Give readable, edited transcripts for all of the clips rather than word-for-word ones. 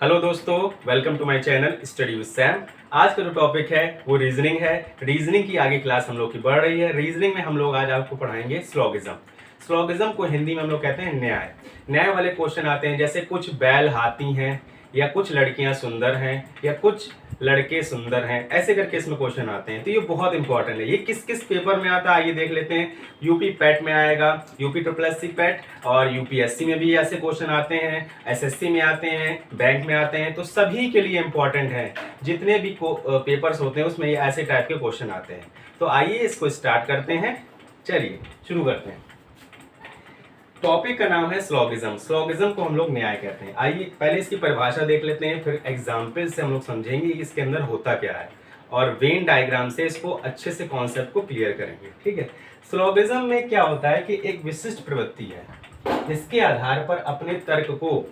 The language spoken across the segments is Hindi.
हेलो दोस्तों, welcome to my channel study with Sam. आज का जो टॉपिक है वो रीजनिंग है। रीजनिंग की आगे क्लास हम लोग की बढ़ रही है। रीजनिंग में हम लोग आज आपको पढ़ाएंगे स्लॉगिज्म। स्लॉगिज्म को हिंदी में हम लोग कहते हैं न्याय। न्याय वाले क्वेश्चन आते हैं, जैसे कुछ बैल हाथी हैं, या कुछ लड़कियां सुंदर हैं, या कुछ लड़के सुंदर हैं, ऐसे करके इसमें क्वेश्चन आते हैं। तो ये बहुत इंपॉर्टेंट है। ये किस किस पेपर में आता है आइए देख लेते हैं। यूपी पैट में आएगा, यूपी SSS पैट, और यूपीएससी में भी ऐसे क्वेश्चन आते हैं, एसएससी में आते हैं, बैंक में आते हैं। तो सभी के लिए इंपॉर्टेंट है। जितने भी पेपर्स होते हैं उसमें ये ऐसे टाइप के क्वेश्चन आते हैं। तो आइए इसको स्टार्ट करते हैं। चलिए शुरू करते हैं। टॉपिक का नाम है स्लॉगिज्म। स्लॉगिज्म को हम लोग न्याय कहते हैं। आइए पहले इसकी परिभाषा देख लेते हैं, फिर एग्जाम्पल से हम लोग समझेंगे कि इसके अंदर होता क्या है, और वेन डायग्राम से इसको अच्छे से कॉन्सेप्ट को क्लियर करेंगे। ठीक है। स्लॉगिज्म में क्या होता है कि एक विशिष्ट प्रवृत्ति है, इसके आधार पर अपने तर्क को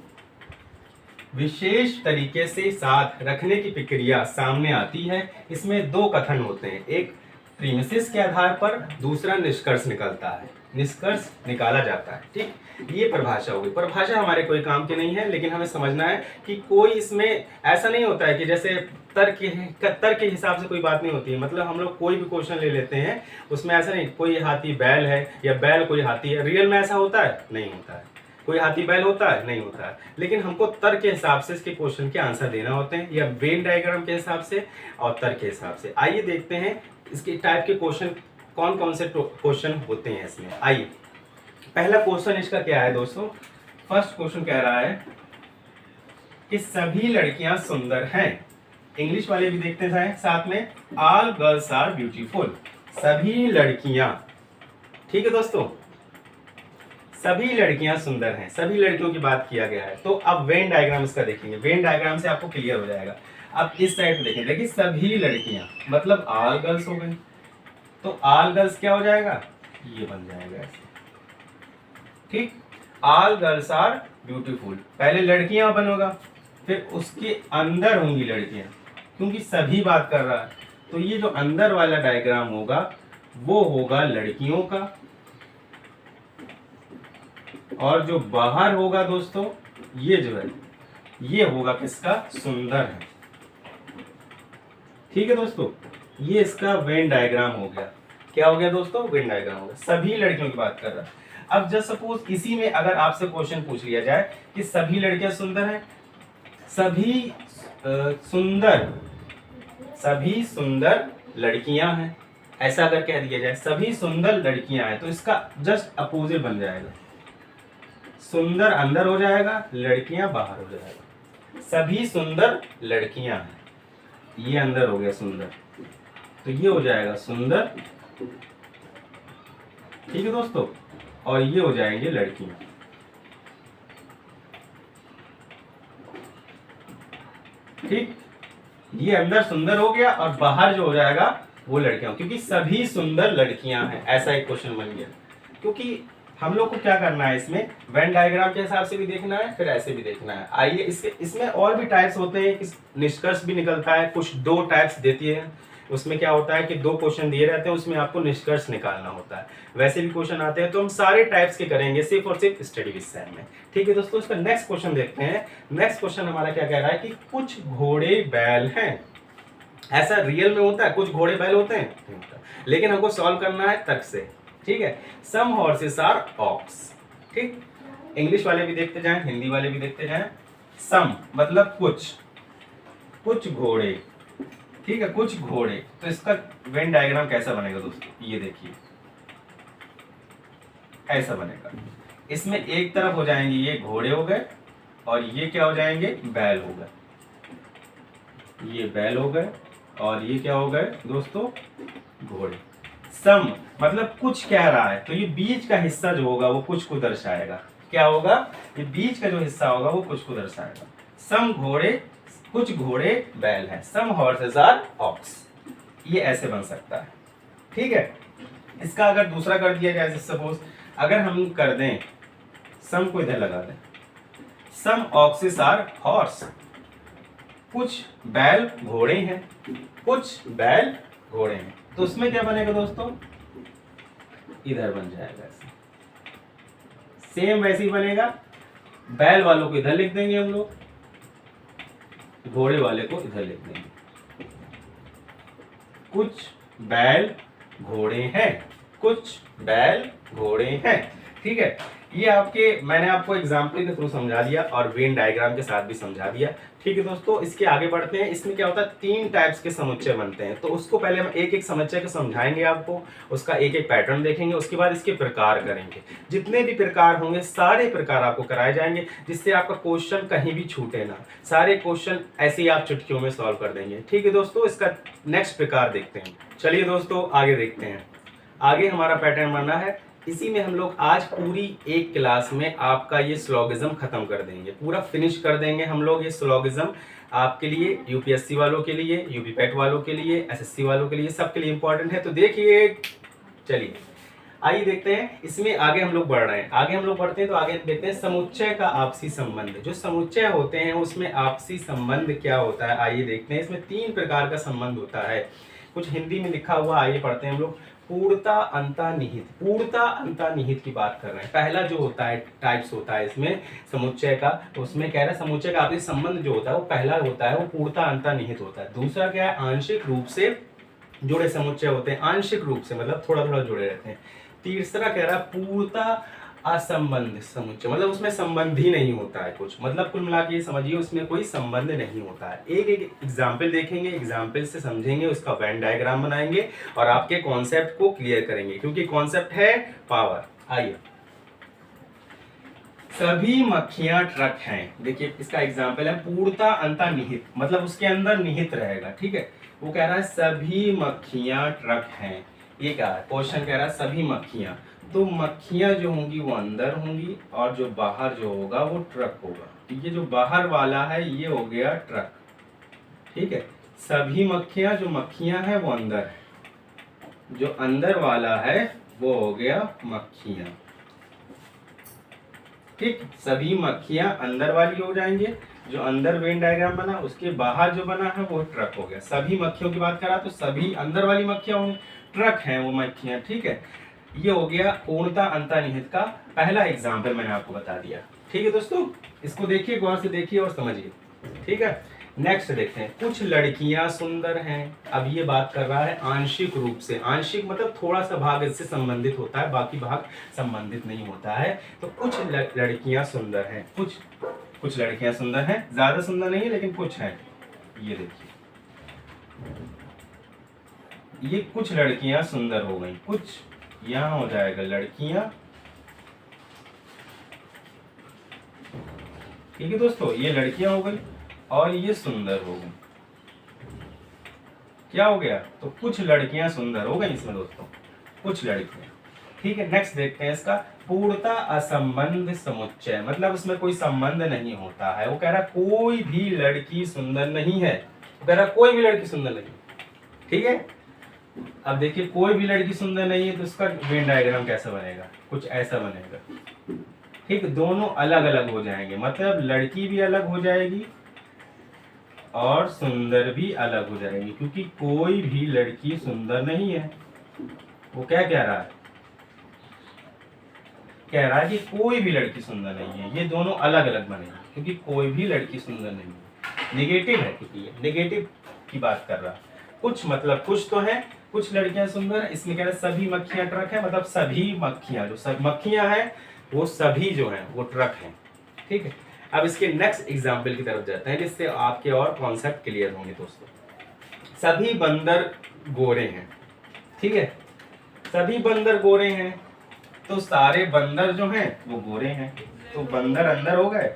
विशेष तरीके से साथ रखने की प्रक्रिया सामने आती है। इसमें दो कथन होते हैं, एक प्रीमिसेस के आधार पर, दूसरा निष्कर्ष निकलता है, निष्कर्ष निकाला जाता है। ठीक, ये परिभाषा होगी। परिभाषा हमारे कोई काम की नहीं है, लेकिन हमें समझना है कि कोई इसमें ऐसा नहीं होता है कि जैसे तर्क के हिसाब से कोई बात नहीं होती है। मतलब हम लोग कोई भी क्वेश्चन ले लेते हैं, उसमें ऐसा नहीं कोई हाथी बैल है या बैल कोई हाथी है। रियल में ऐसा होता है? नहीं होता है। कोई हाथी बैल होता है? नहीं होता है। लेकिन हमको तर्क के हिसाब से इसके क्वेश्चन के आंसर देना होते हैं, या वेन डायग्राम के हिसाब से और तर्क के हिसाब से। आइए देखते हैं इसके टाइप के क्वेश्चन कौन कौन से क्वेश्चन होते हैं इसमें। आइए पहला क्वेश्चन इसका क्या है दोस्तों। फर्स्ट क्वेश्चन कह रहा है कि सभी लड़कियां सुंदर हैं। इंग्लिश वाले भी देखते हैं साथ में। All girls are beautiful. सभी लड़कियां, ठीक है दोस्तों, सभी लड़कियां सुंदर हैं। सभी लड़कियों की बात किया गया है। तो अब वेन डायग्राम इसका देखेंगे। वेन डायग्राम से आपको क्लियर हो जाएगा। अब इस साइड पे देखें, देखिए सभी लड़कियां मतलब ऑल गर्ल्स हो गई। तो ऑल गर्ल्स क्या हो जाएगा, ये बन जाएगा ऐसे। ठीक, ऑल गर्ल्स आर ब्यूटीफुल। पहले लड़कियां बनेगा, फिर उसके अंदर होंगी लड़कियां, क्योंकि सभी बात कर रहा है। तो ये जो अंदर वाला डायग्राम होगा वो होगा लड़कियों का, और जो बाहर होगा दोस्तों ये जो है ये होगा किसका, सुंदर है। ठीक है दोस्तों, ये इसका वेन डायग्राम हो गया। क्या हो गया दोस्तों, वेन डायग्राम हो गया। सभी लड़कियों की बात कर रहा है। अब जस्ट सपोज इसी में अगर आपसे क्वेश्चन पूछ लिया जाए कि सभी लड़कियां सुंदर हैं, सभी सुंदर लड़कियां हैं, ऐसा अगर कह दिया जाए सभी सुंदर लड़कियां हैं, तो इसका जस्ट अपोजिट बन जाएगा। सुंदर अंदर हो जाएगा, लड़कियां बाहर हो जाएगा। सभी सुंदर लड़कियां हैं, ये अंदर हो गया सुंदर, तो ये हो जाएगा सुंदर। ठीक है दोस्तों, और ये हो जाएंगे लड़कियां। ठीक, ये अंदर सुंदर हो गया और बाहर जो हो जाएगा वो लड़कियां, क्योंकि सभी सुंदर लड़कियां हैं। ऐसा एक क्वेश्चन बन गया। क्योंकि हम लोग को क्या करना है, इसमें वेन डायग्राम के हिसाब से भी देखना है, फिर ऐसे भी देखना है। आइए इसमें और भी टाइप्स होते हैं, निष्कर्ष भी निकलता है। कुछ दो टाइप्स देती है। उसमें क्या होता है कि दो क्वेश्चन दिए रहते हैं, उसमें आपको निष्कर्ष निकालना होता है। वैसे भी क्वेश्चन आते हैं। तो हम सारे टाइप्स के करेंगे सिर्फ और सिर्फ स्टडी विद सैम में। ठीक है दोस्तों, इसका नेक्स्ट क्वेश्चन देखते हैं। नेक्स्ट क्वेश्चन हमारा क्या कह रहा है कि कुछ घोड़े बैल हैं। ऐसा रियल में होता है? कुछ घोड़े बैल होते हैं? नहीं होता। लेकिन हमको सॉल्व करना है तर्क से। ठीक है। सम हॉर्सेस आर ऑक्स। ठीक, इंग्लिश वाले भी देखते जाएं, हिंदी वाले भी देखते जाएं। सम मतलब कुछ घोड़े। ठीक है, कुछ घोड़े। तो इसका वेन डायग्राम कैसा बनेगा दोस्तों, ये देखिए ऐसा बनेगा। इसमें एक तरफ हो जाएंगे ये घोड़े हो गए, और ये क्या हो जाएंगे, बैल हो गए। ये बैल हो गए, और ये क्या हो गए दोस्तों, घोड़े। सम मतलब कुछ कह रहा है, तो ये बीच का हिस्सा जो होगा वो कुछ को दर्शाएगा। क्या होगा, ये बीच का जो हिस्सा होगा वो कुछ को दर्शाएगा। सम घोड़े, कुछ घोड़े बैल हैं। सम हॉर्सेस आर ऑक्स। ये ऐसे बन सकता है। ठीक है। इसका अगर दूसरा कर दिया जाए, सपोज अगर हम कर दें, सम को इधर लगा दें, सम ऑक्सेस आर हॉर्स। कुछ बैल घोड़े हैं, कुछ बैल घोड़े हैं। तो उसमें क्या बनेगा दोस्तों, इधर बन जाएगा ऐसे। सेम वैसे ही बनेगा। बैल वालों को इधर लिख देंगे हम लोग, घोड़े वाले को इधर लिख देंगे। कुछ बैल घोड़े हैं, कुछ बैल घोड़े हैं। ठीक है, ये आपके मैंने आपको एग्जाम्पल के थ्रू समझा दिया और वेन डायग्राम के साथ भी समझा दिया। ठीक है दोस्तों, इसके आगे बढ़ते हैं। इसमें क्या होता है, 3 टाइप्स के समुच्चय बनते हैं। तो उसको पहले हम एक एक समुच्चय को समझाएंगे आपको, उसका एक एक पैटर्न देखेंगे, उसके बाद इसके प्रकार करेंगे। जितने भी प्रकार होंगे सारे प्रकार आपको कराए जाएंगे, जिससे आपका क्वेश्चन कहीं भी छूटे ना। सारे क्वेश्चन ऐसे ही आप चुटकियों में सॉल्व कर देंगे। ठीक है दोस्तों, इसका नेक्स्ट प्रकार देखते हैं। चलिए दोस्तों आगे देखते हैं। आगे हमारा पैटर्न बनना है, इसी में हम लोग आज पूरी एक क्लास में आपका ये स्लोगिज्म खत्म कर देंगे, पूरा फिनिश कर देंगे हम लोग ये स्लोगिज्म आपके लिए, यूपीएससी वालों के लिए, यूपी पैट वालों के लिए, एसएससी वालों के लिए, सबके लिए इंपॉर्टेंट है। तो देखिए, चलिए आइए देखते हैं। इसमें आगे हम लोग बढ़ रहे हैं, आगे हम लोग बढ़ते हैं तो आगे देखते हैं समुच्चय का आपसी संबंध। जो समुच्चय होते हैं उसमें आपसी संबंध क्या होता है, आइए देखते हैं। इसमें 3 प्रकार का संबंध होता है, कुछ हिंदी में लिखा हुआ, आइए पढ़ते हैं हम लोग। पूर्णता अंतर्निहित, पूर्णता अंतर्निहित की बात कर रहे हैं। पहला जो होता है टाइप्स होता है इसमें समुच्चय का, उसमें कह रहा है समुच्चय का आपसी संबंध जो होता है वो पहला होता है वो पूर्णता अंतर्निहित होता है। दूसरा क्या है, आंशिक रूप से जुड़े समुच्चय होते हैं, आंशिक रूप से मतलब थोड़ा थोड़ा जुड़े रहते हैं। तीसरा कह रहा है पूर्णता असंबंध समुच्चय, मतलब उसमें संबंध ही नहीं होता है कुछ, मतलब कुल मिला के समझिए उसमें कोई संबंध नहीं होता है। एक एक एग्जाम्पल देखेंगे, एग्जाम्पल से समझेंगे, उसका वेन डायग्राम बनाएंगे और आपके कॉन्सेप्ट को क्लियर करेंगे, क्योंकि कॉन्सेप्ट है पावर। आइए, सभी मक्खियां ट्रक हैं। देखिए इसका एग्जाम्पल है पूर्णता अंतर्निहित, मतलब उसके अंदर निहित रहेगा। ठीक है, वो कह रहा है सभी मक्खियां ट्रक हैं। ये क्या है, क्वेश्चन कह रहा है सभी मक्खियां, तो मक्खियां जो होंगी वो अंदर होंगी और जो बाहर जो होगा वो ट्रक होगा। तो ये जो बाहर वाला है ये हो गया ट्रक। ठीक है, सभी मक्खियां, जो मक्खियां हैं वो अंदर है, जो अंदर वाला है वो हो गया मक्खियां। ठीक, सभी मक्खियां अंदर वाली हो जाएंगे, जो अंदर वेन डायग्राम बना उसके बाहर जो बना है वो ट्रक हो गया। सभी मक्खियों की बात करा तो सभी अंदर वाली मक्खियां होंगी, ट्रक हैं वो मक्खियां। ठीक है, ये हो गया पूर्णता अंतर्निहित का पहला एग्जाम्पल, मैंने आपको बता दिया। ठीक है दोस्तों, इसको देखिए, गौर से देखिए और समझिए। ठीक है, नेक्स्ट देखते हैं। कुछ लड़कियां सुंदर हैं। अब ये बात कर रहा है आंशिक रूप से, आंशिक मतलब थोड़ा सा भाग इससे संबंधित होता है, बाकी भाग संबंधित नहीं होता है। तो कुछ लड़कियां सुंदर हैं, कुछ लड़कियां सुंदर हैं, ज्यादा सुंदर नहीं है लेकिन कुछ हैं। ये देखिए, ये कुछ लड़कियां सुंदर हो गई, कुछ यहां हो जाएगा लड़कियां। ठीक है दोस्तों, ये लड़कियां हो गई और ये सुंदर हो गई। क्या हो गया, तो कुछ लड़कियां सुंदर हो गई इसमें दोस्तों, कुछ लड़कियां। ठीक है, नेक्स्ट देखते हैं इसका पूर्णता असंबंध समुच्चय, मतलब उसमें कोई संबंध नहीं होता है। वो कह रहा कोई भी लड़की सुंदर नहीं है, वो कह रहा कोई भी लड़की सुंदर नहीं। ठीक है, अब देखिए कोई भी लड़की सुंदर नहीं है तो उसका वेन डायग्राम कैसा बनेगा, कुछ ऐसा बनेगा। ठीक, दोनों अलग अलग हो जाएंगे, मतलब लड़की भी अलग हो जाएगी और सुंदर भी अलग हो जाएगी, क्योंकि कोई भी लड़की सुंदर नहीं है। वो क्या कह रहा है, कह रहा है कि कोई भी लड़की सुंदर नहीं है, ये दोनों अलग अलग बनेगी, क्योंकि कोई भी लड़की सुंदर नहीं है। नेगेटिव है, क्योंकि ये नेगेटिव की बात कर रहा है। कुछ मतलब कुछ तो है, कुछ लड़कियां सुंदर है, इसमें कह रहा है सभी मक्खियां ट्रक है, मतलब सभी मक्खियां, जो सब मक्खियां हैं वो सभी जो हैं वो ट्रक हैं। ठीक है, अब इसके नेक्स्ट एग्जाम्पल की तरफ जाते हैं, जिससे आपके और कॉन्सेप्ट क्लियर होंगे दोस्तों। सभी बंदर गोरे हैं। ठीक है, सभी बंदर गोरे हैं, तो सारे बंदर जो हैं वो गोरे हैं, तो बंदर अंदर हो गए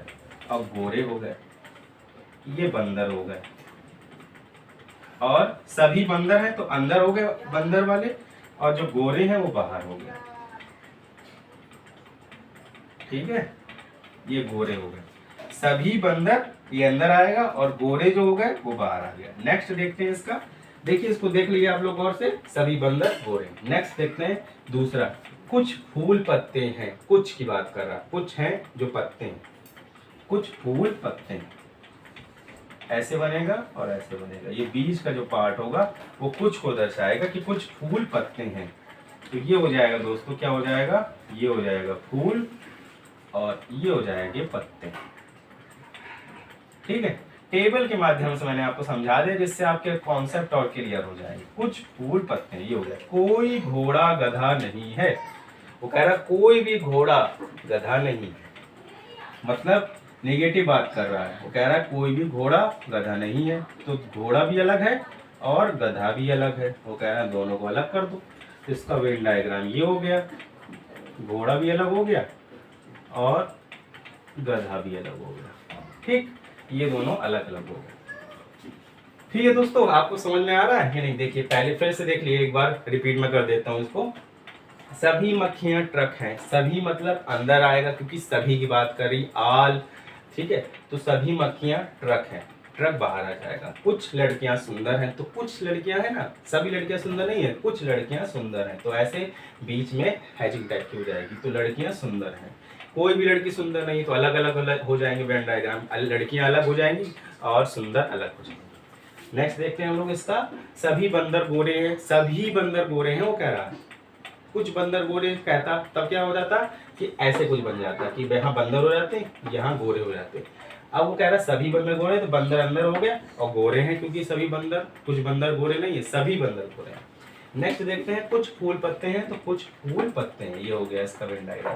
और गोरे हो गए, ये बंदर हो गए। और सभी बंदर हैं तो अंदर हो गए बंदर वाले, और जो गोरे हैं वो बाहर हो गए। ठीक है, ये गोरे हो गए, सभी बंदर ये अंदर आएगा और गोरे जो हो गए वो बाहर आ गया। नेक्स्ट देखते हैं इसका, देखिए इसको देख लिया आप लोग और से, सभी बंदर गोरे। नेक्स्ट देखते हैं दूसरा, कुछ फूल पत्ते हैं, कुछ की बात कर रहा, कुछ हैं जो पत्ते हैं, कुछ फूल पत्ते हैं, ऐसे बनेगा और ऐसे बनेगा। ये बीच का जो पार्ट होगा वो कुछ को दर्शाएगा कि कुछ फूल पत्ते हैं। तो ये हो जाएगा दोस्तों, क्या हो जाएगा, ये हो जाएगा फूल और ये हो जाएंगे पत्ते। ठीक है, टेबल के माध्यम से मैंने आपको समझा दिया, जिससे आपके कॉन्सेप्ट और क्लियर हो जाएंगे। कुछ फूल पत्ते हैं, ये हो गया। कोई घोड़ा गधा नहीं है, वो कह रहा कोई भी घोड़ा गधा नहीं, मतलब नेगेटिव बात कर रहा है। वो कह रहा है कोई भी घोड़ा गधा नहीं है, तो घोड़ा भी अलग है और गधा भी अलग है। वो कह रहा है दोनों को अलग कर दो। तो इसका वेन डायग्राम ये हो गया, घोड़ा भी अलग हो गया और गधा भी अलग हो गया। ठीक, ये दोनों अलग अलग हो गए। ठीक है दोस्तों, आपको समझ में आ रहा है या नहीं? देखिए पहले फिर से देख लिए, एक बार रिपीट में कर देता हूँ इसको। सभी मक्खियां ट्रक हैं, सभी मतलब अंदर आएगा क्योंकि सभी की बात करी, आल। ठीक है, तो सभी मक्खियां ट्रक हैं, ट्रक बाहर आ जाएगा। कुछ लड़कियां सुंदर हैं, तो कुछ लड़कियां हैं ना, सभी लड़कियां सुंदर नहीं है, कुछ लड़कियां सुंदर हैं, तो ऐसे बीच में हैचिंग टाइप की हो जाएगी, तो लड़कियां सुंदर हैं। कोई भी लड़की सुंदर नहीं, तो अलग अलग अलग हो जाएंगे वेन डायग्राम, लड़कियां अलग हो जाएंगी और सुंदर अलग हो जाएंगी। नेक्स्ट देखते हैं हम लोग इसका। सभी बंदर गोरे हैं, सभी बंदर गोरे हैं, वो कह रहा है। कुछ बंदर गोरे कहता, तब क्या हो जाता कि ऐसे कुछ बन जाता कि यहाँ बंदर हो जाते, यहाँ गोरे हो जाते। अब वो कह रहा है सभी बंदर गोरे, तो बंदर अंदर हो गया और गोरे हैं क्योंकि सभी बंदर, कुछ बंदर गोरे नहीं है, सभी बंदर गोरे हैं। नेक्स्ट देखते हैं, कुछ फूल पत्ते हैं, तो कुछ फूल पत्ते हैं, ये हो गया इसका वेन डायग्राम।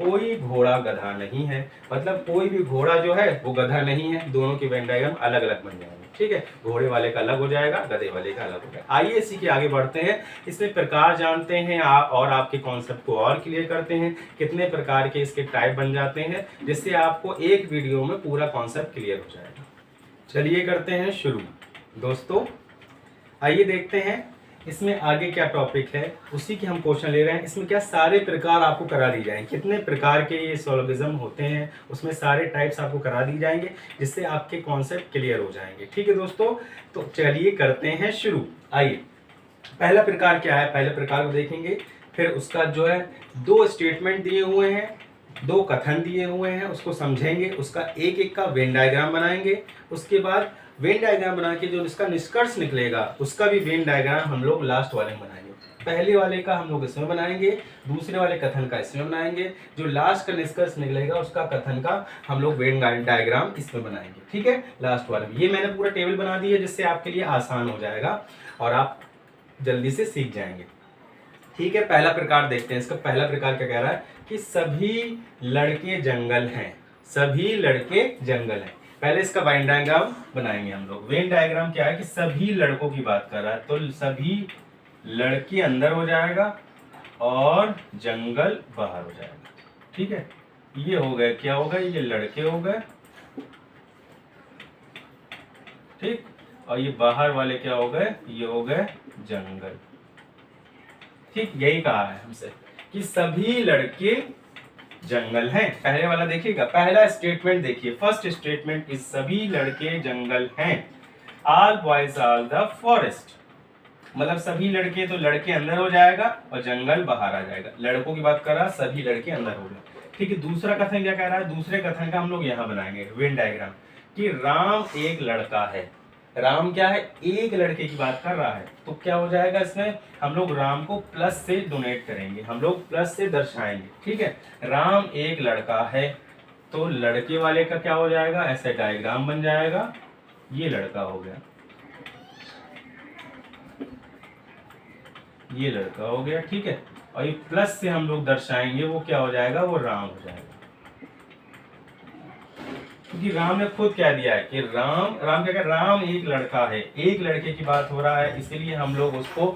कोई घोड़ा गधा नहीं है, मतलब कोई भी घोड़ा जो है वो गधा नहीं है, दोनों के वेन डायग्राम अलग अलग बन जाएंगे। ठीक है, घोड़े वाले का अलग हो जाएगा, गधे वाले का अलग हो जाएगा। आइए इसी के आगे बढ़ते हैं, इसमें प्रकार जानते हैं और आपके कॉन्सेप्ट को और क्लियर करते हैं, कितने प्रकार के इसके टाइप बन जाते हैं, जिससे आपको एक वीडियो में पूरा कॉन्सेप्ट क्लियर हो जाएगा। चलिए करते हैं शुरू दोस्तों। आइए देखते हैं इसमें आगे क्या टॉपिक है, उसी के हम क्वेश्चन ले रहे हैं। इसमें क्या सारे प्रकार आपको करा दी जाएंगे, कितने प्रकार के ये सोलोगिज्म होते हैं, उसमें सारे टाइप्स आपको करा दी जाएंगे, जिससे आपके कॉन्सेप्ट क्लियर हो जाएंगे। ठीक है दोस्तों, तो चलिए करते हैं शुरू। आइए, पहला प्रकार क्या है, पहले प्रकार को देखेंगे, फिर उसका जो है दो स्टेटमेंट दिए हुए हैं, दो कथन दिए हुए हैं, उसको समझेंगे, उसका एक एक का वेन डायग्राम बनाएंगे। उसके बाद वेन डायग्राम बना के जो इसका निष्कर्ष निकलेगा उसका भी वेन डायग्राम हम लोग लास्ट वाले में बनाएंगे। पहले वाले का हम लोग इसमें बनाएंगे, दूसरे वाले कथन का इसमें बनाएंगे, जो लास्ट का निष्कर्ष निकलेगा उसका कथन का हम लोग वेन डायग्राम इसमें बनाएंगे। ठीक है, लास्ट वाले में ये मैंने पूरा टेबल बना दी है, जिससे आपके लिए आसान हो जाएगा और आप जल्दी से सीख जाएंगे। ठीक है, पहला प्रकार देखते हैं। इसका पहला प्रकार क्या कह रहा है कि सभी लड़के जंगल हैं, सभी लड़के जंगल हैं। पहले इसका वेन डायग्राम बनाएंगे हम लोग। वेन डायग्राम क्या है कि सभी लड़कों की बात कर रहा है, तो सभी लड़के अंदर हो जाएगा और जंगल बाहर हो जाएगा। ठीक है, ये हो गए, क्या हो गए, ये लड़के हो गए। ठीक, और ये बाहर वाले क्या हो गए, ये हो गए जंगल। ठीक, यही कहा है हमसे कि सभी लड़के जंगल हैं। पहले वाला देखिएगा, पहला स्टेटमेंट देखिए, फर्स्ट स्टेटमेंट कि सभी लड़के जंगल हैं। All boys are the forest, मतलब सभी लड़के, तो लड़के अंदर हो जाएगा और जंगल बाहर आ जाएगा। लड़कों की बात कर रहा, सभी लड़के अंदर हो गए। ठीक है, दूसरा कथन क्या कह रहा है, दूसरे कथन का हम लोग यहाँ बनाएंगे वेन डायग्राम कि राम एक लड़का है। राम क्या है, एक लड़के की बात कर रहा है, तो क्या हो जाएगा इसमें, हम लोग राम को प्लस से डोनेट करेंगे, हम लोग प्लस से दर्शाएंगे। ठीक है, राम एक लड़का है, तो लड़के वाले का क्या हो जाएगा, ऐसे डायग्राम बन जाएगा, ये लड़का हो गया, ये लड़का हो गया। ठीक है, और ये प्लस से हम लोग दर्शाएंगे, वो क्या हो जाएगा, वो राम हो जाएगा, क्योंकि राम ने खुद क्या दिया है कि राम क्या कह, राम एक लड़का है, एक लड़के की बात हो रहा है, इसीलिए हम लोग उसको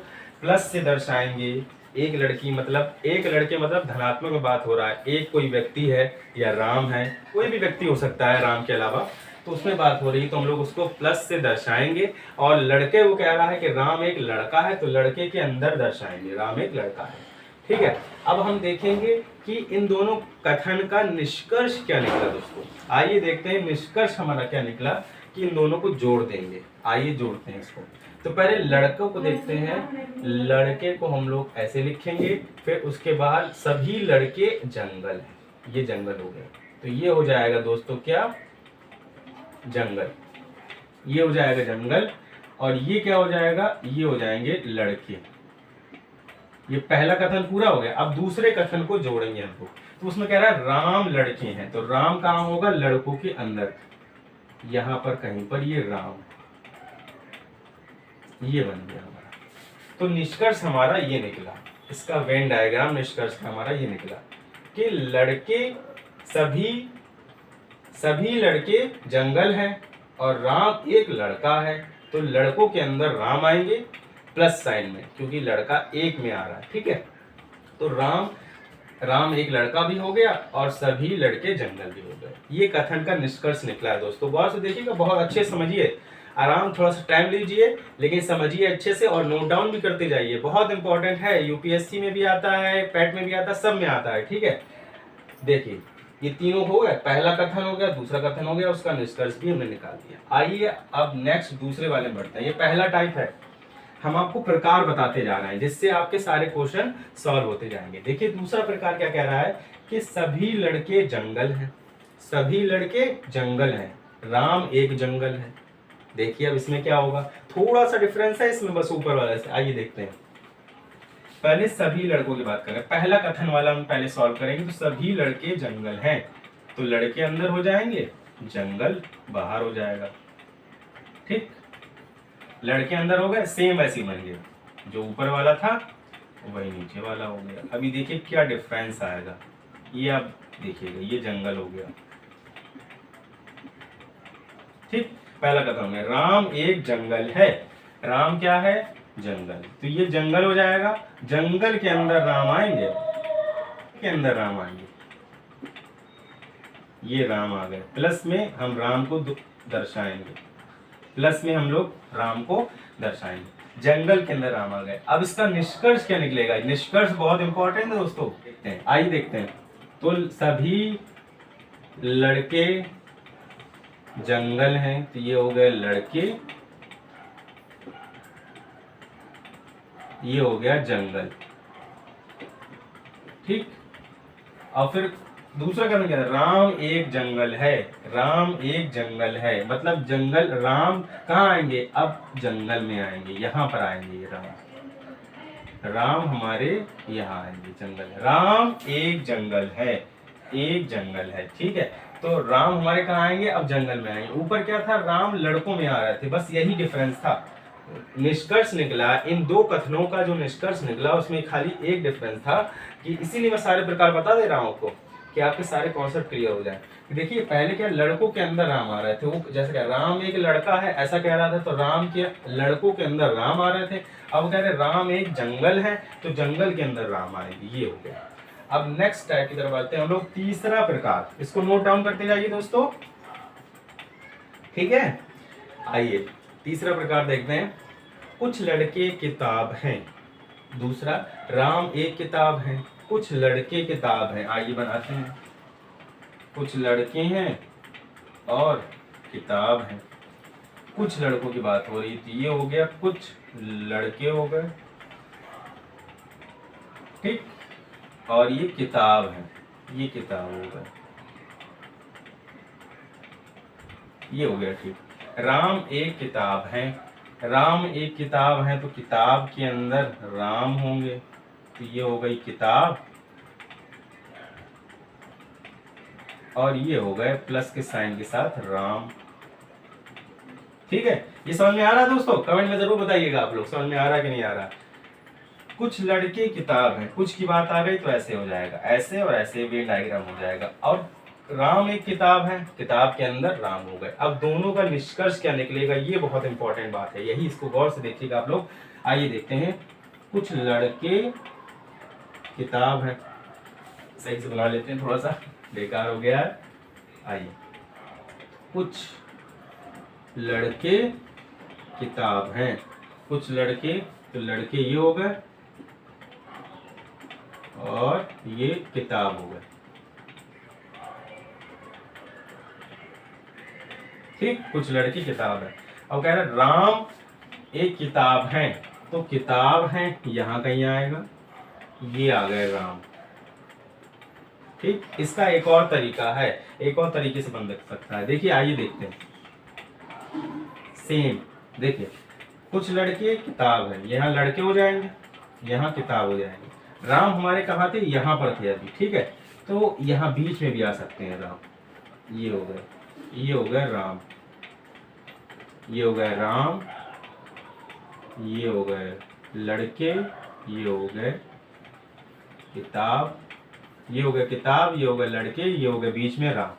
प्लस से दर्शाएंगे। एक लड़की मतलब, एक लड़के मतलब धनात्मक में बात हो रहा है, एक कोई व्यक्ति है या राम है, कोई भी व्यक्ति हो सकता है राम के अलावा, तो उसमें बात हो रही है, तो हम लोग उसको प्लस से दर्शाएंगे। और लड़के वो कह रहा है कि राम एक लड़का है, तो लड़के के अंदर दर्शाएंगे राम एक लड़का है। ठीक है, अब हम देखेंगे कि इन दोनों कथन का निष्कर्ष क्या निकला दोस्तों। आइए देखते हैं निष्कर्ष हमारा क्या निकला, कि इन दोनों को जोड़ देंगे। आइए जोड़ते हैं इसको। तो पहले लड़कों को देखते हैं, लड़के को हम लोग ऐसे लिखेंगे, फिर उसके बाद सभी लड़के जंगल हैं, ये जंगल हो गया, तो ये हो जाएगा दोस्तों क्या, जंगल, ये हो जाएगा जंगल, और ये क्या हो जाएगा, ये हो जाएंगे लड़के। ये पहला कथन पूरा हो गया। अब दूसरे कथन को जोड़ेंगे हम लोग, तो उसमें कह रहा है राम लड़के हैं, तो राम कहाँ होगा, लड़कों के अंदर, यहाँ पर कहीं पर ये राम, ये बन गया हमारा। तो निष्कर्ष हमारा ये निकला, इसका वेन डायग्राम निष्कर्ष का हमारा ये निकला कि लड़के सभी लड़के जंगल हैं और राम एक लड़का है, तो लड़कों के अंदर राम आएंगे प्लस साइन में, क्योंकि लड़का एक में आ रहा है, ठीक है। तो राम एक लड़का भी हो गया और सभी लड़के जंगल भी हो गए। ये कथन का निष्कर्ष निकला है दोस्तों। गौर से देखिएगा, बहुत अच्छे समझिए, आराम थोड़ा सा टाइम लीजिए, लेकिन समझिए अच्छे से और नोट डाउन भी करते जाइए, बहुत इंपॉर्टेंट है। यूपीएससी में भी आता है, पैट में भी आता है, सब में आता है, ठीक है। देखिए ये तीनों हो गए, पहला कथन हो गया, दूसरा कथन हो गया, उसका निष्कर्ष भी हमने निकाल दिया। आइए अब नेक्स्ट दूसरे वाले में बढ़ते हैं। ये पहला टाइप है, हम आपको प्रकार बताते जा रहे हैं जिससे आपके सारे क्वेश्चन सॉल्व होते जाएंगे। देखिए दूसरा प्रकार क्या कह रहा है कि सभी लड़के जंगल हैं, सभी लड़के जंगल हैं, राम एक जंगल है। देखिए अब इसमें क्या होगा, थोड़ा सा डिफरेंस है इसमें बस ऊपर वाले से। आइए देखते हैं, पहले सभी लड़कों की बात करें, पहला कथन वाला हम पहले सॉल्व करेंगे। तो सभी लड़के जंगल हैं, तो लड़के अंदर हो जाएंगे, जंगल बाहर हो जाएगा, ठीक। लड़के अंदर हो गए, सेम वैसे ही बन गया, जो ऊपर वाला था वही नीचे वाला हो गया। अभी देखिए क्या डिफरेंस आएगा, ये आप देखिएगा, ये जंगल हो गया, ठीक। पहला कथन है राम एक जंगल है, राम क्या है, जंगल, तो ये जंगल हो जाएगा, जंगल के अंदर राम आएंगे, के अंदर राम आएंगे, ये राम आ गए, प्लस में हम राम को दर्शाएंगे, प्लस में हम लोग राम को दर्शाएंगे, जंगल के अंदर राम आ गए। अब इसका निष्कर्ष क्या निकलेगा, निष्कर्ष बहुत इंपॉर्टेंट है दोस्तों, देखते हैं, आइए देखते हैं। तो सभी लड़के जंगल हैं, तो ये हो गए लड़के, ये हो गया जंगल, ठीक। और फिर दूसरा कथन क्या है, राम एक जंगल है, राम एक जंगल है, मतलब जंगल, राम कहाँ आएंगे, अब जंगल में आएंगे, यहाँ पर आएंगे, ये राम हमारे यहाँ आएंगे, जंगल है, राम एक जंगल है, एक जंगल है, ठीक है। तो राम हमारे कहाँ आएंगे, अब जंगल में आएंगे। ऊपर क्या था, राम लड़कों में आ रहे थे, बस यही डिफरेंस था। निष्कर्ष निकला, इन दो कथनों का जो निष्कर्ष निकला उसमें खाली एक डिफरेंस था, कि इसीलिए मैं सारे प्रकार बता दे रहा हूँ आपको कि आपके सारे कॉन्सेप्ट क्लियर हो जाए। देखिए पहले क्या, लड़कों के अंदर राम आ रहे थे, वो जैसे क्या राम एक लड़का है ऐसा कह रहा था, तो राम के लड़कों के अंदर राम आ रहे थे। अब कह रहे राम एक जंगल है, तो जंगल के अंदर राम आएंगे, ये हो गया। अब नेक्स्ट टाइप की तरफ बढ़ते हैं हम लोग, तीसरा प्रकार, इसको नोट डाउन करते जाइए दोस्तों, ठीक है। आइए तीसरा प्रकार देखते हैं, कुछ लड़के किताब हैं, दूसरा राम एक किताब है, कुछ लड़के किताब हैं। आइए बनाते हैं, कुछ लड़के हैं और किताब हैं, कुछ लड़कों की बात हो रही थी, ये हो गया कुछ लड़के हो गए, ठीक, और ये किताब है, ये किताब हो गए, ये हो गया, ठीक। राम एक किताब है, राम एक किताब है, तो किताब के अंदर राम होंगे, तो ये हो गई किताब, और ये हो गए प्लस के साइन के साथ राम, ठीक है। ये समझ में आ रहा है दोस्तों, कमेंट में जरूर बताइएगा आप लोग समझ में आ रहा है कि नहीं आ रहा। कुछ लड़के किताब है, कुछ की बात आ गई तो ऐसे हो जाएगा, ऐसे और ऐसे वेन डायग्राम हो जाएगा, और राम एक किताब है, किताब के अंदर राम हो गए। अब दोनों का निष्कर्ष क्या निकलेगा, ये बहुत इंपॉर्टेंट बात है, यही इसको गौर से देखिएगा आप लोग। आइए देखते हैं, कुछ लड़के किताब है, सही से बना लेते हैं, थोड़ा सा बेकार हो गया है। आइए, कुछ लड़के किताब हैं, कुछ लड़के, तो लड़के ये हो गए और ये किताब हो गए, ठीक। कुछ लड़की किताब है। अब कह रहे राम एक किताब है, तो किताब है यहां कहीं आएगा, ये आ गए राम, ठीक। इसका एक और तरीका है, एक और तरीके से बन सकता है। देखिए आइए देखते हैं, सेम देखिए, कुछ लड़के किताब है, यहाँ लड़के हो जाएंगे, यहाँ किताब हो जाएंगे। राम हमारे कहाँ थे, यहाँ पर थे अभी, ठीक है। तो यहाँ बीच में भी आ सकते हैं राम, ये हो गए, ये हो गए राम, ये हो गए राम, ये हो गए लड़के, ये हो गए किताब, ये हो गए किताब, ये हो गए लड़के, ये हो गए बीच में राम।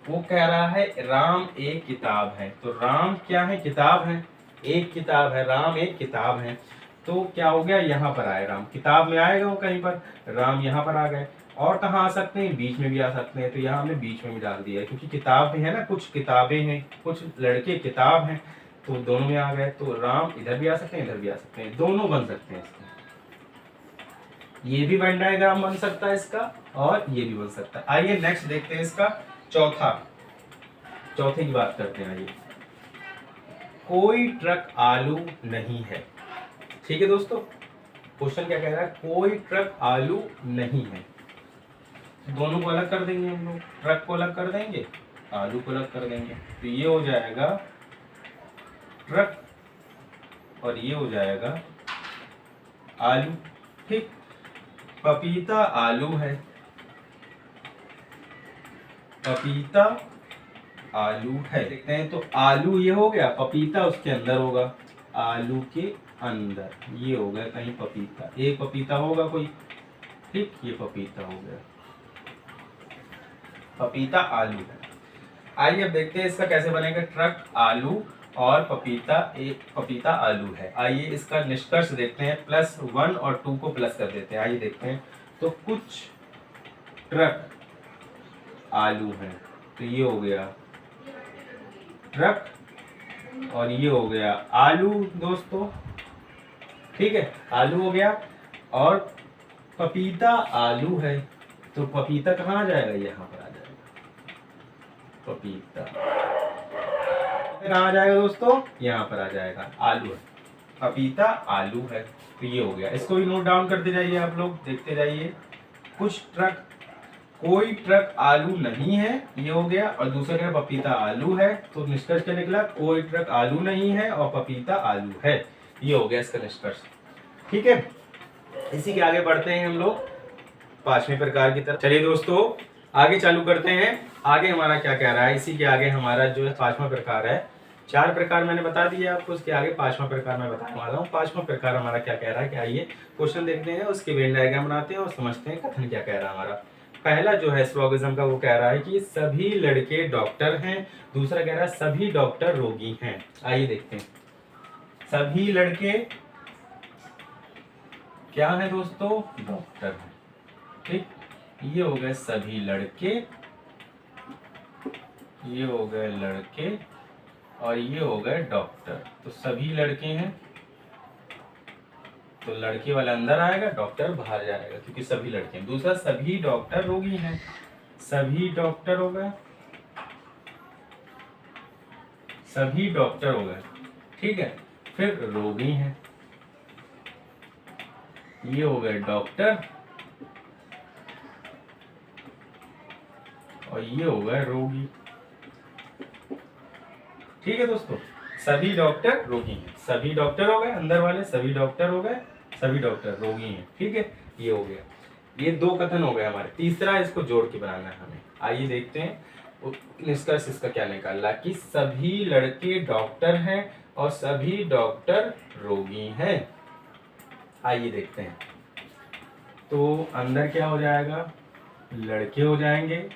वो कह रहा है राम एक किताब है, तो राम क्या है? किताब है, एक किताब है, राम एक किताब है। तो क्या हो गया? यहाँ पर आए राम, किताब में आएगा वो कहीं पर, राम यहाँ पर आ गए। और कहाँ आ सकते हैं? बीच में भी आ सकते हैं, तो यहाँ हमने बीच में भी डाल दिया है, क्योंकि किताब भी है ना, कुछ किताबें हैं, कुछ लड़के किताब हैं, तो दोनों में आ गए। तो राम इधर भी आ सकते हैं, इधर भी आ सकते हैं, दोनों बन सकते हैं इसके। ये भी वेन डायग्राम बन सकता है इसका, और ये भी बन सकता है। आइए नेक्स्ट देखते हैं इसका चौथे की बात करते हैं। आइए, कोई ट्रक आलू नहीं है। ठीक है दोस्तों, क्वेश्चन क्या कह रहा है? कोई ट्रक आलू नहीं है। दोनों को अलग कर देंगे हम लोग, ट्रक को अलग कर देंगे, आलू को अलग कर देंगे, तो ये हो जाएगा ट्रक और ये हो जाएगा आलू। ठीक, पपीता आलू है, पपीता आलू है। देखते हैं, तो आलू ये हो गया, पपीता उसके अंदर होगा, आलू के अंदर ये हो गया कहीं पपीता, एक पपीता होगा कोई। ठीक, ये पपीता हो गया, पपीता आलू है। आइए अब देखते हैं इसका कैसे बनेगा। ट्रक आलू और पपीता, एक पपीता आलू है। आइए इसका निष्कर्ष देखते हैं, +1 और 2 को प्लस कर देते हैं। आइए देखते हैं, तो कुछ ट्रक आलू हैं, तो ये हो गया ट्रक और ये हो गया आलू दोस्तों। ठीक है, आलू हो गया, और पपीता आलू है, तो पपीता कहाँ आ जाएगा? यहाँ पर आ जाएगा पपीता। कहाँ आ जाएगा दोस्तों? यहाँ पर आ जाएगा, आलू है, पपीता आलू है, तो ये हो गया। इसको भी नोट डाउन करते जाइए आप लोग, देखते जाइए। कुछ ट्रक, कोई ट्रक आलू नहीं है, ये हो गया, और दूसरा क्या? पपीता आलू है, तो निष्कर्ष क्या निकला? कोई ट्रक आलू नहीं है और पपीता आलू है, ये हो गया इसका निष्कर्ष। ठीक है, इसी के आगे बढ़ते हैं हम लोग 5वें प्रकार की तरफ। चलिए दोस्तों, आगे चालू करते हैं। आगे हमारा क्या कह रहा है? इसी के आगे हमारा जो है 5वां प्रकार है। 4 प्रकार मैंने बता दिए आपको, उसके आगे 5वां प्रकार मैं बताने वाला हूँ। 5वां प्रकार हमारा क्या कह रहा है कि आइए क्वेश्चन देखते हैं, उसके वेन डायग्राम बनाते हैं और समझते हैं कथन क्या कह रहा है हमारा। पहला जो है स्लोगिज्म का, वो कह रहा है कि सभी लड़के डॉक्टर हैं। दूसरा कह रहा है सभी डॉक्टर रोगी हैं। आइए देखते हैं, सभी लड़के क्या है दोस्तों? डॉक्टर है। ठीक, ये हो गए सभी लड़के, ये हो गए लड़के, और ये हो गए डॉक्टर। तो सभी लड़के हैं, तो लड़के वाला अंदर आएगा, डॉक्टर बाहर जाएगा, क्योंकि सभी लड़के हैं। दूसरा, सभी डॉक्टर रोगी हैं, सभी डॉक्टर हो गए, सभी डॉक्टर हो गए। ठीक है, फिर रोगी हैं, ये हो गए डॉक्टर, और ये हो गए रोगी। ठीक है दोस्तों, सभी डॉक्टर रोगी हैं, सभी डॉक्टर हो गए अंदर वाले, सभी डॉक्टर हो गए, सभी डॉक्टर रोगी हैं। ठीक है, ये हो गया, ये 2 कथन हो गए हमारे। तीसरा इसको जोड़ के बनाना है हमें। आइए देखते हैं निष्कर्ष इसका क्या निकाला, कि सभी लड़के डॉक्टर हैं और सभी डॉक्टर रोगी हैं। आइए देखते हैं, तो अंदर क्या हो जाएगा? लड़के हो जाएंगे,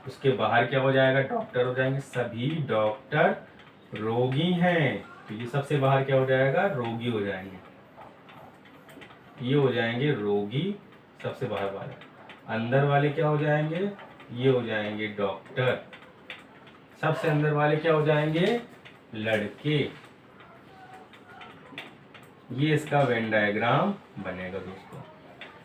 उसके बाहर क्या हो जाएगा? डॉक्टर हो जाएंगे। सभी डॉक्टर रोगी हैं, तो ये सबसे बाहर क्या हो जाएगा? रोगी हो जाएंगे, ये हो जाएंगे रोगी, सबसे बाहर वाले। अंदर वाले क्या हो जाएंगे? ये हो जाएंगे डॉक्टर, सबसे अंदर वाले क्या हो जाएंगे? लड़के। ये इसका वेन डायग्राम बनेगा दोस्तों।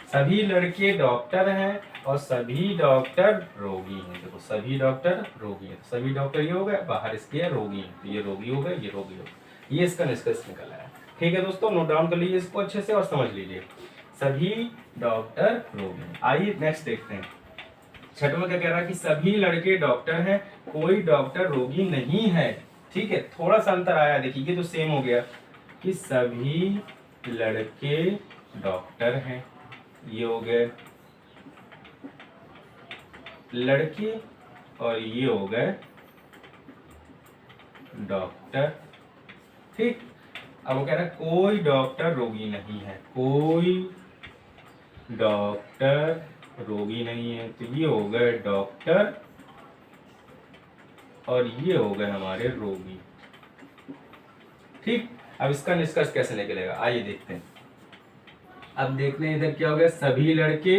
सभी लड़के डॉक्टर हैं और सभी डॉक्टर रोगी हैं। देखो, सभी डॉक्टर रोगी हैं, सभी डॉक्टर ये हो गए, बाहर इसके रोगी हैं, तो ये रोगी हो गए, ये रोगी हो गए। ये इसका निष्कर्ष निकला है। ठीक है दोस्तों, नोट डाउन कर लीजिए इसको अच्छे से और समझ लीजिए, सभी डॉक्टर रोगी हैं। आइए नेक्स्ट देखते हैं। छठवां क्या कह रहा है? कि सभी लड़के डॉक्टर हैं, कोई डॉक्टर रोगी नहीं है। ठीक है, थोड़ा सा अंतर आया, देखिए ये तो सेम हो गया, कि सभी लड़के डॉक्टर हैं, ये हो गए लड़के, और ये हो गए डॉक्टर। ठीक, अब वो कह रहा है कोई डॉक्टर रोगी नहीं है, कोई डॉक्टर रोगी नहीं है, तो ये हो गए डॉक्टर और ये हो गए हमारे रोगी। ठीक, अब इसका निष्कर्ष कैसे निकलेगा आइए देखते हैं। अब देखते हैं इधर क्या हो गया, सभी लड़के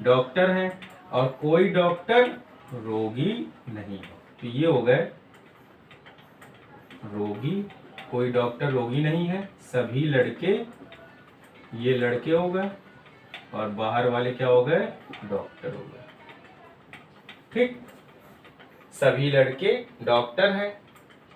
डॉक्टर हैं और कोई डॉक्टर रोगी नहीं है, तो ये हो गए रोगी, कोई डॉक्टर रोगी नहीं है, सभी लड़के, ये लड़के हो गए और बाहर वाले क्या हो गए, डॉक्टर हो गए। ठीक, सभी लड़के डॉक्टर हैं,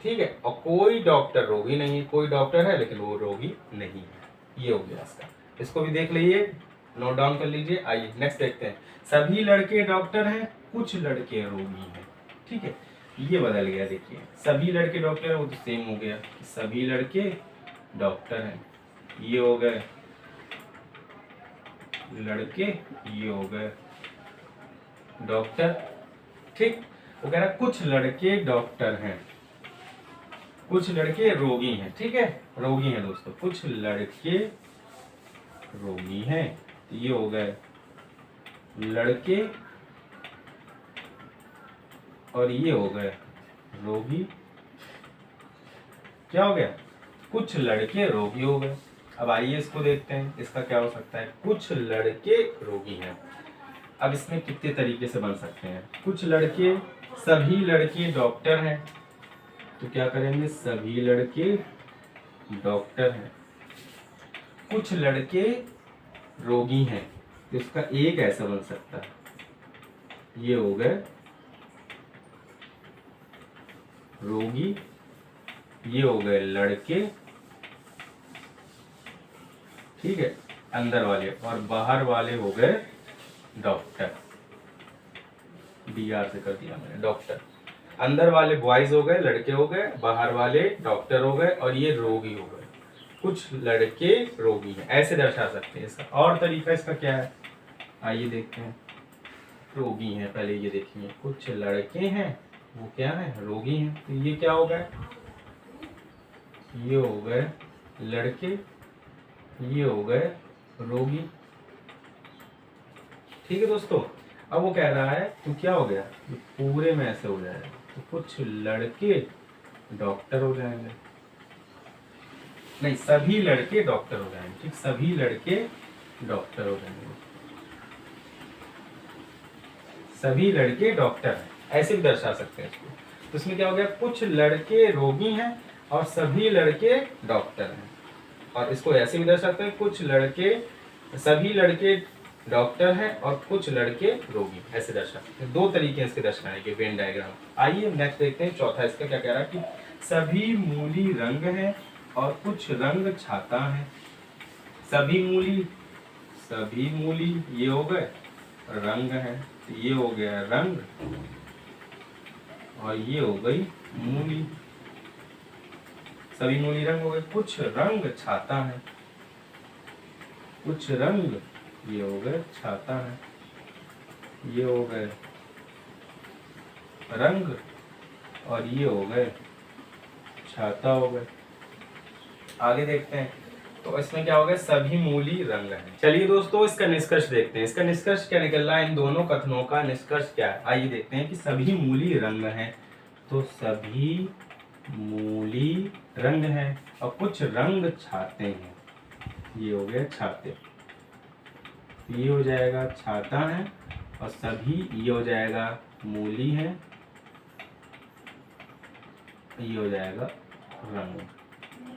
ठीक है, और कोई डॉक्टर रोगी नहीं है, कोई डॉक्टर है लेकिन वो रोगी नहीं है, ये हो गया इसका। इसको भी देख लीजिए, नोट डाउन कर लीजिए। आइए नेक्स्ट देखते हैं, सभी लड़के डॉक्टर हैं, कुछ लड़के रोगी हैं। ठीक है, ये बदल गया, देखिए सभी लड़के डॉक्टर हैं वो तो सेम हो गया, सभी लड़के डॉक्टर हैं, ये हो गए लड़के, ये हो गए डॉक्टर। ठीक, वो कह रहा है कुछ लड़के डॉक्टर हैं, कुछ लड़के रोगी हैं। ठीक है, रोगी हैं दोस्तों, कुछ लड़के रोगी हैं, तो ये हो गए लड़के और ये हो गए रोगी। क्या हो गया, कुछ लड़के रोगी हो गए। अब आइए इसको देखते हैं, इसका क्या हो सकता है, कुछ लड़के रोगी हैं। अब इसमें कितने तरीके से बन सकते हैं, कुछ लड़के, सभी लड़के डॉक्टर हैं, तो क्या करेंगे, सभी लड़के डॉक्टर हैं। कुछ लड़के रोगी हैं, तो इसका एक ऐसा बन सकता है, ये हो गए रोगी, ये हो गए लड़के। ठीक है, अंदर वाले, और बाहर वाले हो गए डॉक्टर, DR से कर दिया मैंने, डॉक्टर। अंदर वाले बॉयज हो गए, लड़के हो गए, बाहर वाले डॉक्टर हो गए और ये रोगी हो गए, कुछ लड़के रोगी हैं, ऐसे दर्शा सकते हैं। इसका और तरीका इसका क्या है, आइए देखते हैं। रोगी हैं, पहले ये देखिए, कुछ लड़के हैं वो क्या है, रोगी हैं, तो ये क्या हो गए, ये हो गए लड़के, ये हो गए रोगी। ठीक है दोस्तों, अब वो कह रहा है तो क्या हो गया, पूरे में ऐसे हो जाएगा, तो कुछ लड़के डॉक्टर हो जाएंगे, नहीं सभी लड़के डॉक्टर हो जाएंगे। ठीक, सभी लड़के डॉक्टर हो जाएंगे, सभी लड़के डॉक्टर हैं, ऐसे भी दर्शा सकते हैं इसको। तो इसमें क्या हो गया, कुछ लड़के रोगी हैं और सभी लड़के डॉक्टर हैं, और इसको ऐसे भी दर्शा सकते हैं, कुछ लड़के, सभी लड़के डॉक्टर हैं और कुछ लड़के रोगी, ऐसे दर्शा सकते हैं। दो तरीके हैं इसके दर्शाने के, वेन डायग्राम। आइए नेक्स्ट देखते हैं, चौथा इसका क्या कह रहा है कि सभी मूली रंग है और कुछ रंग छाता है। सभी मूली ये हो गए रंग है, तो ये हो गया रंग और ये हो गई मूली, सभी मूली रंग हो गए, कुछ रंग छाता है, कुछ रंग ये हो गए छाता है, ये हो गए रंग और ये हो गए छाता हो गए। आगे देखते हैं, तो इसमें क्या हो गया, सभी मूली रंग है। चलिए दोस्तों इसका निष्कर्ष देखते हैं, इसका निष्कर्ष क्या निकल रहा है, इन दोनों कथनों का निष्कर्ष क्या है। आइए देखते हैं कि सभी मूली रंग है, तो सभी मूली रंग है और कुछ रंग छाते हैं, ये हो गया छाते, ये हो जाएगा छाता है, और सभी ये हो जाएगा मूली है, ये हो जाएगा रंग।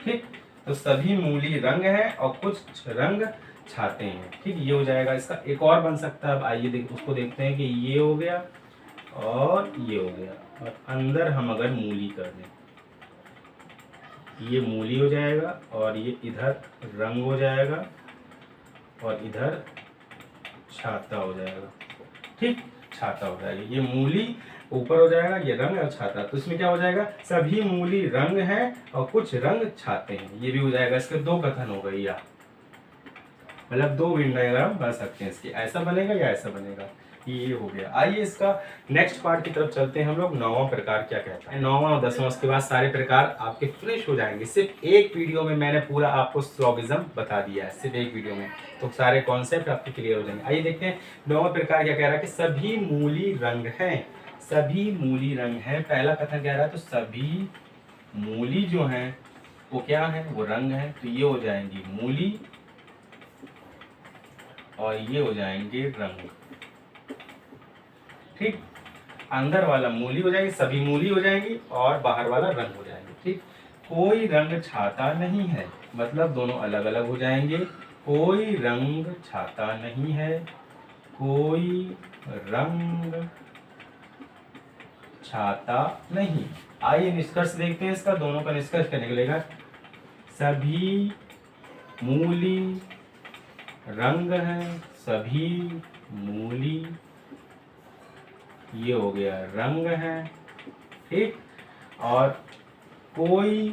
ठीक, तो सभी मूली रंग है और कुछ रंग छाते हैं। ठीक, ये हो जाएगा। इसका एक और बन सकता है, अब आइए उसको देखते हैं कि ये हो गया और ये हो गया, और अंदर हम अगर मूली कर दें, ये मूली हो जाएगा और ये इधर रंग हो जाएगा और इधर छाता हो जाएगा। ठीक, छाता हो जाएगा, ये मूली ऊपर हो जाएगा, ये रंग और छाता, तो इसमें क्या हो जाएगा, सभी मूली रंग है और कुछ रंग छाते हैं, ये भी हो जाएगा। इसके दो कथन हो गई, या मतलब दो वेन डायग्राम बन सकते हैं इसके, ऐसा बनेगा या ऐसा बनेगा। ये हो गया। आइए इसका नेक्स्ट पार्ट की तरफ चलते हैं हम लोग। 9वां प्रकार क्या कहता है। 9वां और 10वां, उसके बाद सारे प्रकार आपके फिनिश हो जाएंगे। सिर्फ एक वीडियो में मैंने पूरा आपको स्लोगिज्म बता दिया है, सिर्फ एक वीडियो में, तो सारे कॉन्सेप्ट आपके क्लियर हो जाएंगे। आइए देखते हैं 9वां प्रकार क्या कह रहा है कि सभी मूली रंग हैं। सभी मूली रंग हैं, पहला कथन कह रहा है तो सभी मूली जो हैं वो क्या है, वो रंग है। तो ये हो जाएंगी मूली और ये हो जाएंगे रंग। ठीक, अंदर वाला मूली हो जाएगी, सभी मूली हो जाएंगी और बाहर वाला रंग हो जाएंगे। ठीक, कोई रंग छाता नहीं है, मतलब दोनों अलग अलग हो जाएंगे। कोई रंग छाता नहीं है, कोई रंग छाता नहीं। आइए निष्कर्ष देखते हैं इसका, दोनों का निष्कर्ष क्या निकलेगा। सभी मूली रंग है, सभी मूली ये हो गया रंग है। ठीक, और कोई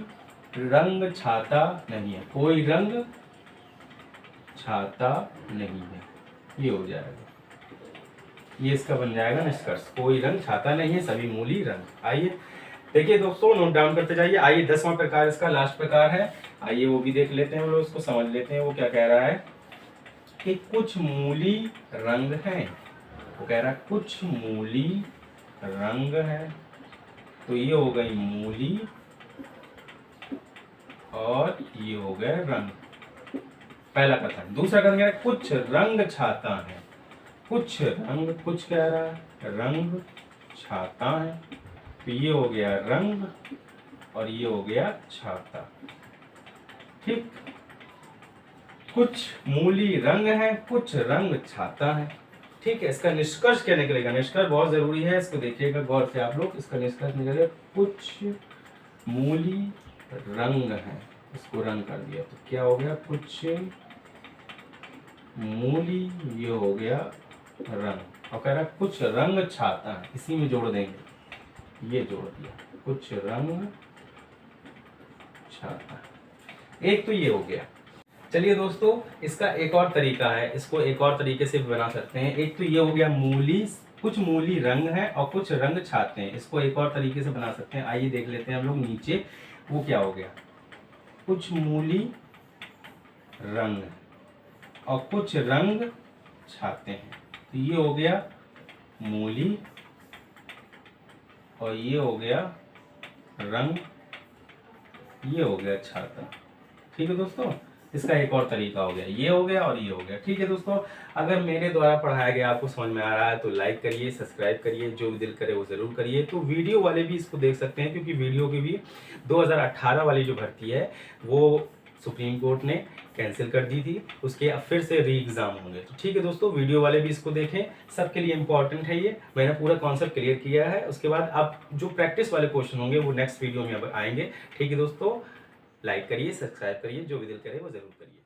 रंग छाता नहीं है, कोई रंग छाता नहीं है, ये हो जाएगा, ये इसका बन जाएगा निष्कर्ष। कोई रंग छाता नहीं है, सभी मूली रंग। आइए देखिए दोस्तों, नोट डाउन करते जाइए। आइए 10वां प्रकार इसका लास्ट प्रकार है, आइए वो भी देख लेते हैं हम लोग, उसको समझ लेते हैं वो क्या कह रहा है कि कुछ मूली रंग हैं। वो कह रहा है कुछ मूली रंग है, तो ये हो गई मूली और ये हो गए रंग, पहला कथन। दूसरा कथन कह रहा है कुछ रंग छाता है। कुछ रंग, कुछ कह रहा है रंग छाता है, तो ये हो गया रंग और ये हो गया छाता। ठीक, कुछ मूली रंग है, कुछ रंग छाता है। ठीक है, इसका निष्कर्ष क्या निकलेगा। निष्कर्ष बहुत जरूरी है, इसको देखिएगा गौर से आप लोग। इसका निष्कर्ष निकलेगा कुछ मूली रंग है, इसको रंग कर दिया तो क्या हो गया, कुछ मूली ये हो गया रंग। और कह रहा कुछ रंग छाता है, इसी में जोड़ देंगे, ये जोड़ दिया, कुछ रंग छाता है। एक तो ये हो गया। चलिए दोस्तों, इसका एक और तरीका है, इसको एक और तरीके से भी बना सकते हैं। एक तो ये हो गया मूली, कुछ मूली रंग है और कुछ रंग छाते हैं, इसको एक और तरीके से बना सकते हैं। आइए देख लेते हैं हम लोग नीचे, वो क्या हो गया, कुछ मूली रंग और कुछ रंग छाते हैं, तो ये हो गया मूली और ये हो गया रंग, ये हो गया छाता। ठीक है दोस्तों, इसका एक और तरीका हो गया, ये हो गया और ये हो गया। ठीक है दोस्तों, अगर मेरे द्वारा पढ़ाया गया आपको समझ में आ रहा है तो लाइक करिए, सब्सक्राइब करिए, जो भी दिल करे वो जरूर करिए। तो वीडियो वाले भी इसको देख सकते हैं, क्योंकि वीडियो की भी 2018 वाली जो भर्ती है वो सुप्रीम कोर्ट ने कैंसिल कर दी थी, उसके अब फिर से री एग्जाम होंगे। तो ठीक है दोस्तों, वीडियो वाले भी इसको देखें, सबके लिए इंपॉर्टेंट है ये। मैंने पूरा कॉन्सेप्ट क्लियर किया है, उसके बाद अब जो प्रैक्टिस वाले क्वेश्चन होंगे वो नेक्स्ट वीडियो में अब आएंगे। ठीक है दोस्तों, लाइक करिए, सब्सक्राइब करिए, जो भी दिल करे वो जरूर करिए।